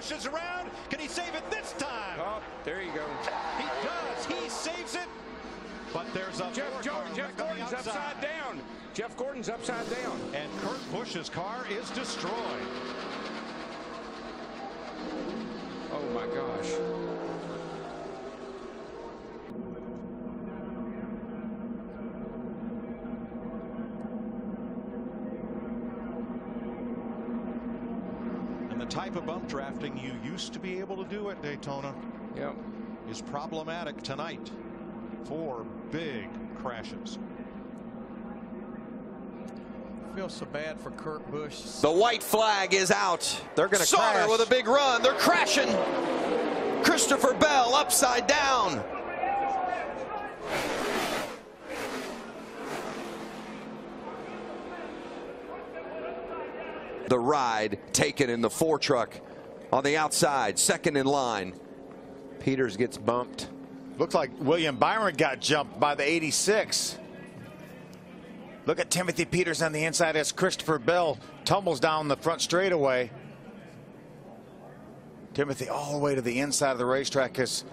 pushes around. Can he save it this time? Oh, there you go. He does. He saves it. But there's a Jeff Gordon's upside down. Jeff Gordon's upside down. And Kurt Busch's car is destroyed. Oh my gosh. And the type of bump drafting you used to be able to do at Daytona is problematic tonight. 4 big crashes. I feel so bad for Kurt Busch. The white flag is out. They're going to Sauter crash. with a big run. They're crashing. Christopher Bell upside down. The ride taken in the 4 truck on the outside, second in line. Peters gets bumped. Looks like William Byron got jumped by the 86. Look at Timothy Peters on the inside as Christopher Bell tumbles down the front straightaway. Timothy all the way to the inside of the racetrack because,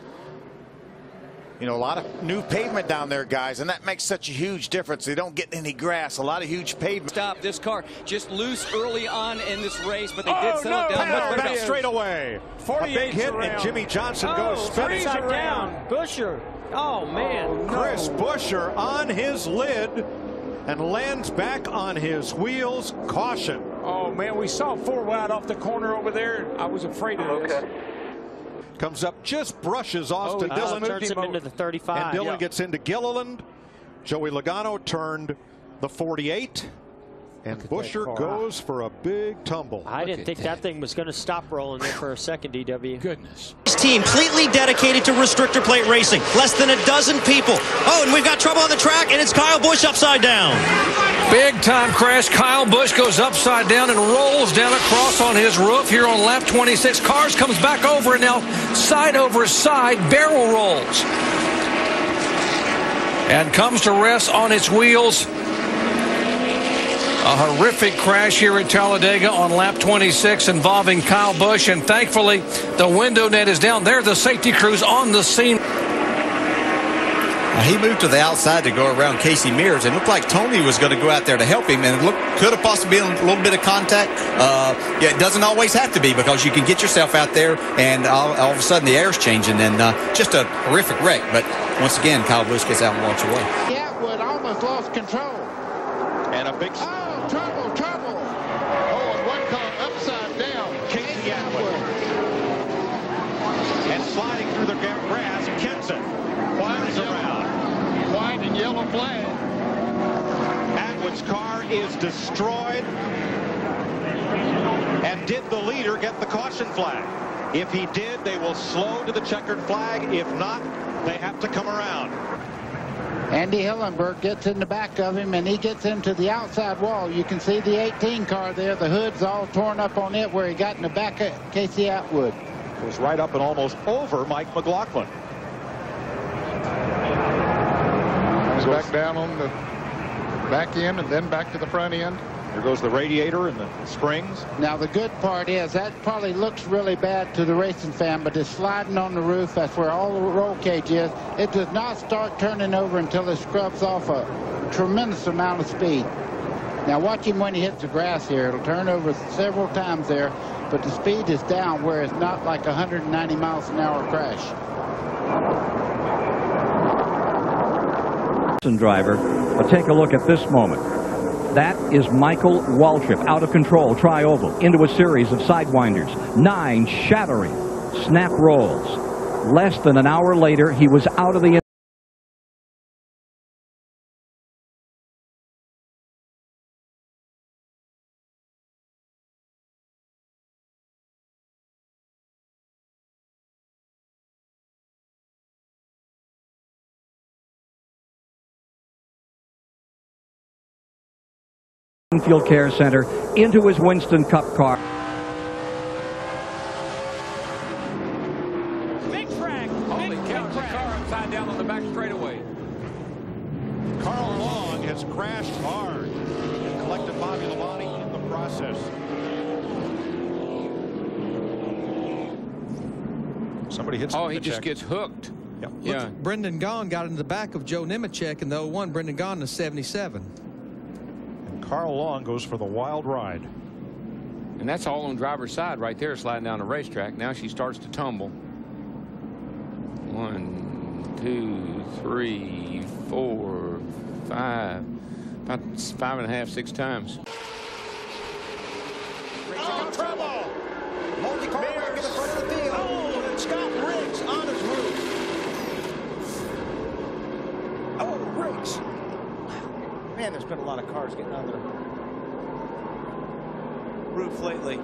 you know, a lot of new pavement down there, guys, and that makes such a huge difference. They don't get any grass, a lot of huge pavement. Stop this car just loose early on in this race, but they did settle it down much better. Back straightaway. A big hit, and Jimmy Johnson goes spinning. Down. Buscher. Oh, man. Chris Buescher on his lid and lands back on his wheels. Caution. Oh man, we saw 4 wide off the corner over there. I was afraid of this. Comes up, just brushes Austin Dillon. Turns him into the 35. And Dillon gets into Gilliland. Joey Logano turned the 48. And Buescher goes for a big tumble. I didn't think that thing was going to stop rolling there for a second, DW. Goodness. Team completely dedicated to restrictor plate racing. Less than a dozen people. Oh, and we've got trouble on the track, and it's Kyle Busch upside down. Big time crash. Kyle Busch goes upside down and rolls down across on his roof here on lap 26. Cars comes back over, and now side over side barrel rolls. And comes to rest on its wheels. A horrific crash here at Talladega on lap 26 involving Kyle Busch, and thankfully the window net is down. There, the safety crews on the scene. He moved to the outside to go around Casey Mears, and it looked like Tony was going to go out there to help him, and it could have possibly been a little bit of contact. Yeah, it doesn't always have to be, because you can get yourself out there and all of a sudden the air's changing, and just a horrific wreck. But once again, Kyle Busch gets out and walks away. Atwood almost lost control. And a big... Trouble. Oh, and one car upside down. Casey Atwood. And sliding through the grass, Kenson flies around. White and yellow flag. Atwood's car is destroyed. And did the leader get the caution flag? If he did, they will slow to the checkered flag. If not, they have to come around. Andy Hillenberg gets in the back of him, and he gets into the outside wall. You can see the 18 car there. The hood's all torn up on it where he got in the back of Casey Atwood. Was right up and almost over Mike McLaughlin. Comes back down on the back end and then back to the front end. There goes the radiator and the springs. Now the good part is that probably looks really bad to the racing fan, but it's sliding on the roof. That's where all the roll cage is. It does not start turning over until it scrubs off a tremendous amount of speed. Now watch him when he hits the grass here. It'll turn over several times there, but the speed is down where it's not like 190 miles an hour crash. Driver, but take a look at this moment. That is Michael Waltrip, out of control, tri-oval, into a series of sidewinders. 9 shattering snap rolls. Less than an hour later, he was out of the Field Care Center into his Winston Cup car. Big track. Holy cow, the car upside down on the back straightaway. Carl Long has crashed hard and collected Bobby Labonte in the process. Somebody hits. Oh, he just gets hooked. Yep. Yeah. Brendan Gaughan got into the back of Joe Nemechek in the 01. Brendan Gaughan in the 77. And Carl Long goes for the wild ride. And that's all on driver's side right there, sliding down the racetrack. Now she starts to tumble. 1, 2, 3, 4, 5. About 5.5, 6 times. Oh, trouble! Multi-car back in the front of the field. Oh, and Scott Riggs on his roof. Oh, Riggs. Man, there's been a lot of cars getting on the roof lately.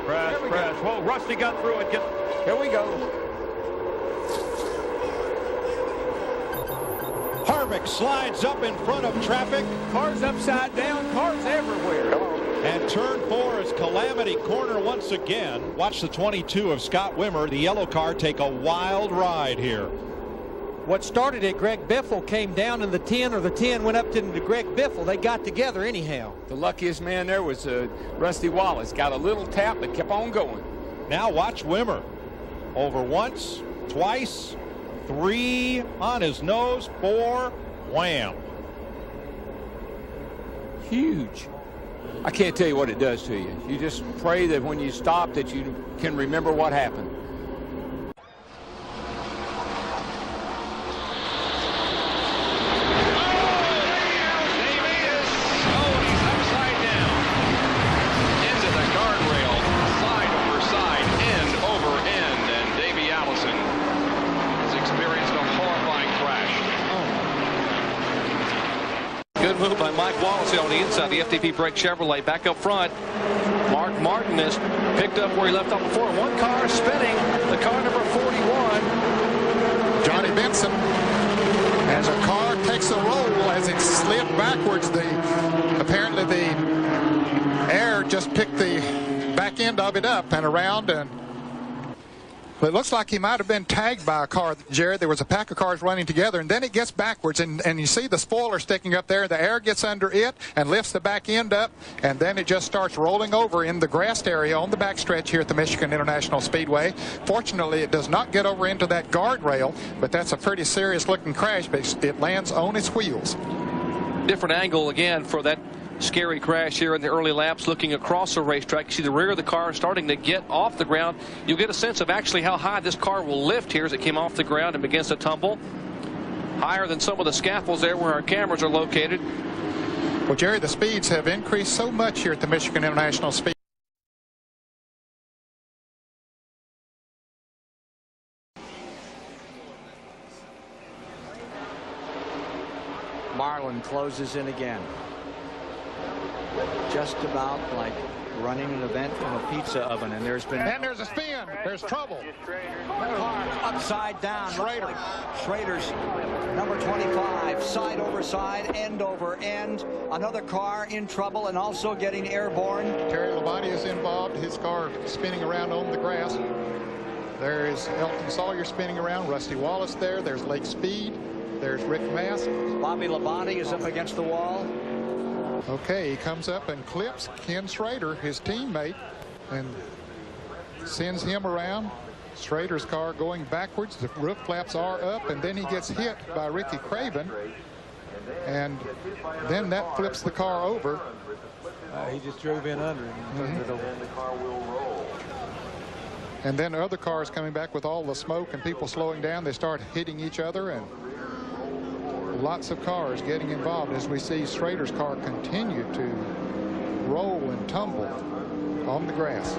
Crash. Whoa, Rusty got through it. Here we go. Harvick slides up in front of traffic. Cars upside down, cars everywhere. And turn 4 is calamity corner once again. Watch the 22 of Scott Wimmer, the yellow car, take a wild ride here. What started it, Greg Biffle came down in the 10, or the 10 went up to Greg Biffle. They got together anyhow. The luckiest man there was Rusty Wallace. Got a little tap, but kept on going. Now watch Wimmer. Over once, twice, 3 on his nose, 4, wham. Huge. I can't tell you what it does to you. You just pray that when you stop that you can remember what happened. Move by Mike Wallace on the inside, the FTP Brake Chevrolet. Back up front, Mark Martin is picked up where he left off before. One car spinning, the car number 41. Johnny Benson, as a car takes a roll as it slid backwards, apparently the air just picked the back end of it up and around, and it looks like he might have been tagged by a car, Jared. There was a pack of cars running together, and then it gets backwards, and you see the spoiler sticking up there. The air gets under it and lifts the back end up, and then it just starts rolling over in the grassed area on the backstretch here at the Michigan International Speedway. Fortunately, it does not get over into that guardrail, but that's a pretty serious-looking crash, but it lands on its wheels. Different angle again for that scary crash here in the early laps, looking across the racetrack. You see the rear of the car starting to get off the ground. You'll get a sense of actually how high this car will lift here as it came off the ground and begins to tumble. Higher than some of the scaffolds there where our cameras are located. Well, Jerry, the speeds have increased so much here at the Michigan International Speedway. Marlin closes in again. Just about like running an event from a pizza oven, and there's a spin. There's trouble. Car upside down. Schrader. Schrader's number 25, side over side, end over end. Another car in trouble and also getting airborne. Terry Labonte is involved. His car spinning around on the grass. There is Elton Sawyer spinning around. Rusty Wallace there. There's Lake Speed. There's Rick Mast. Bobby Labonte is up against the wall. Okay, he comes up and clips Ken Schrader, his teammate, and sends him around. Schrader's car going backwards. The roof flaps are up, and then he gets hit by Ricky Craven, and then that flips the car over. He just drove in under him. And then other cars coming back with all the smoke and people slowing down. They start hitting each other, and lots of cars getting involved as we see Schrader's car continue to roll and tumble on the grass.